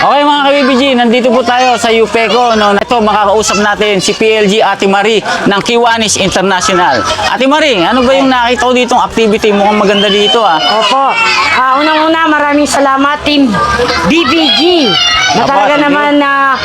Okay mga ka-BBG, nandito po tayo sa UPECO. No? Ito, makakausap natin si PLG Ate Marie ng Kiwanis International. Ate Marie, ano ba yung nakita ko ditong activity? Mukhang maganda dito ah. Opo. Unang-una, maraming salamat Team BBG na Opo, talaga thank you. naman na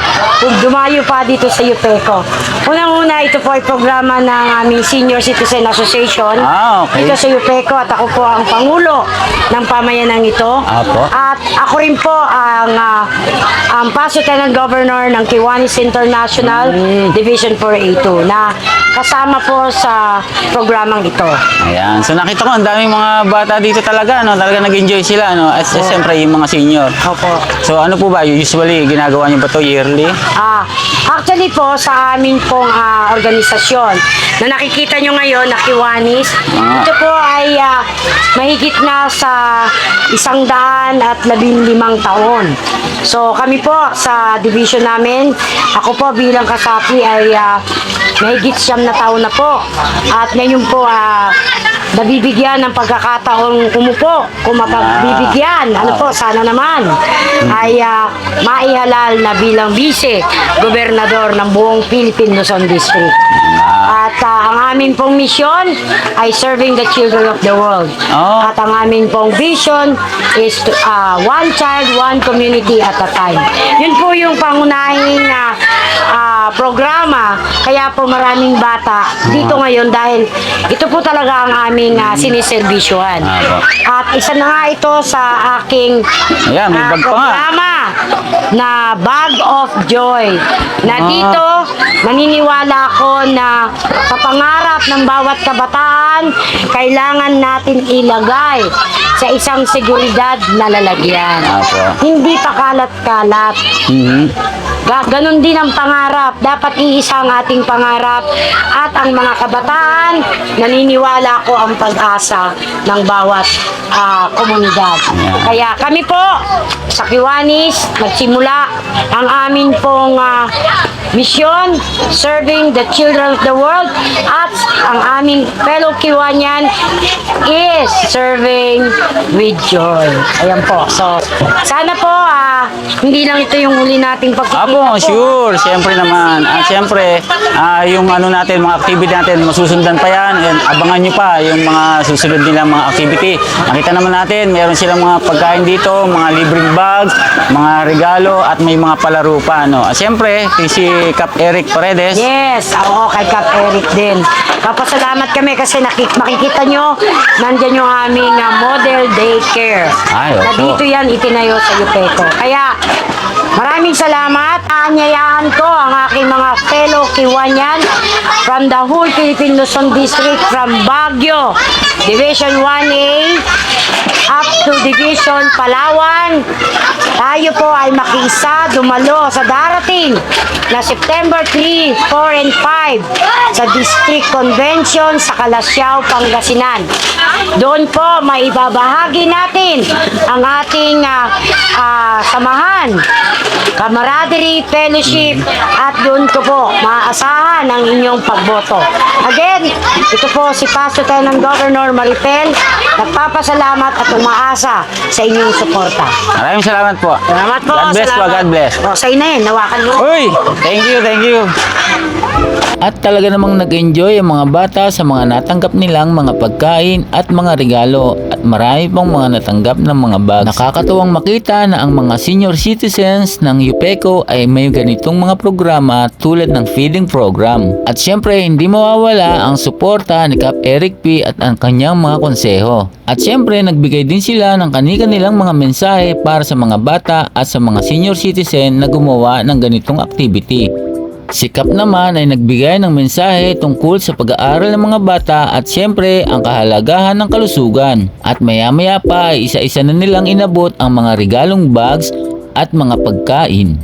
dumayo pa dito sa UPECO. Unang-una, ito po ay programa ng aming Senior Citizen Association Okay. dito sa UPECO at ako po ang Pangulo ng pamayanang ito. Opo. At ako rin po ang Past Lieutenant Governor ng Kiwanis International Division 4A2 na kasama po sa programang ito. Ayan. So nakita ko, ang daming mga bata dito talaga. No? Talaga nag-enjoy sila. No? At siyempre, yung mga senior. Opo. So ano po ba? Usually, ginagawa niyo ba to yearly? Actually po sa amin pong organisasyon na nakikita nyo ngayon na Kiwanis, ito po ay mahigit na sa 115 taon. So kami po sa division namin, ako po bilang kasapi ay mahigit 9 na taon na po. At ngayon po nabibigyan ng pagkakataong umupo, kung mapagbibigyan, ano po, sana naman, ay maihalal na bilang vice-gobernador ng buong Philippine Luzon District. At ang aming pong misyon ay serving the children of the world. At ang aming pong vision is one child, one community at a time. Yun po yung pangunahing programa, kaya po maraming bata dito ngayon dahil ito po talaga ang aming siniservisyohan. At isa na nga ito sa aking Ayan, may bag pa nga. programa na Bag of Joy. Na dito, naniniwala ako na sa pangarap ng bawat kabataan, kailangan natin ilagay sa isang seguridad na lalagyan. Hindi pa kalat-kalat. Ganon din ang pangarap. Dapat iisa ang ating pangarap at ang mga kabataan, naniniwala ko ang pag-asa ng bawat komunidad. Kaya kami po sa Kiwanis, nagsimula ang amin pong misyon, serving the children of the world, at ang aming fellow Kiwanian is serving with joy. Ayan po. So, sana po hindi lang ito yung huli nating pagkikita po. Sure. Siyempre naman. At siyempre, yung ano natin, mga activity natin, masusundan pa yan. And abangan nyo pa yung mga susunod nilang mga activity. Nakita naman natin, meron silang mga pagkain dito, mga libreng bags, mga regalo, at may mga palaro pa. No? At siyempre, si Cap Eric Paredes. Yes, oo, kay Cap Eric din. Papasalamat kami kasi makikita nyo, nandyan yung aming model daycare. Na dito yan itinayo sa UPECO. Kaya, maraming salamat. Aanyayahan ko ang aking mga fellow Kiwanian from the whole Philippine Luzon District, from Baguio, Division 1A, up to Division Palawan. Tayo po ay makiisa, dumalo sa darating na September 3, 4, and 5 sa District Convention sa Calasiao, Pangasinan. Doon po maibabahagi natin ang ating samahan, camaraderie, fellowship, at doon ko po maaasahan ang inyong pagboto. Again, ito po si Past Lieutenant Governor Maripel, nagpapasalamat at umaasa sa inyong suporta. Maraming salamat po. Salamat po. God bless po, God bless. O, sa'yo na yun, nawakan mo. Uy! Thank you, thank you. At talaga namang nag-enjoy ang mga bata sa mga natanggap nilang mga pagkain at mga regalo, at marami pang mga natanggap ng mga bags. Nakakatuwang makita na ang mga senior citizens ng UPECO ay may ganitong mga programa tulad ng feeding program. At syempre hindi mawawala ang suporta ni Cap Eric P. at ang kanyang mga konseho. At syempre nagbigay din sila ng kanilang mga mensahe para sa mga bata at sa mga senior citizen na gumawa ng ganitong activity. Si Cap naman ay nagbigay ng mensahe tungkol sa pag-aaral ng mga bata at siyempre ang kahalagahan ng kalusugan. At maya-maya pa ay isa-isa na nilang inabot ang mga regalong bags at mga pagkain.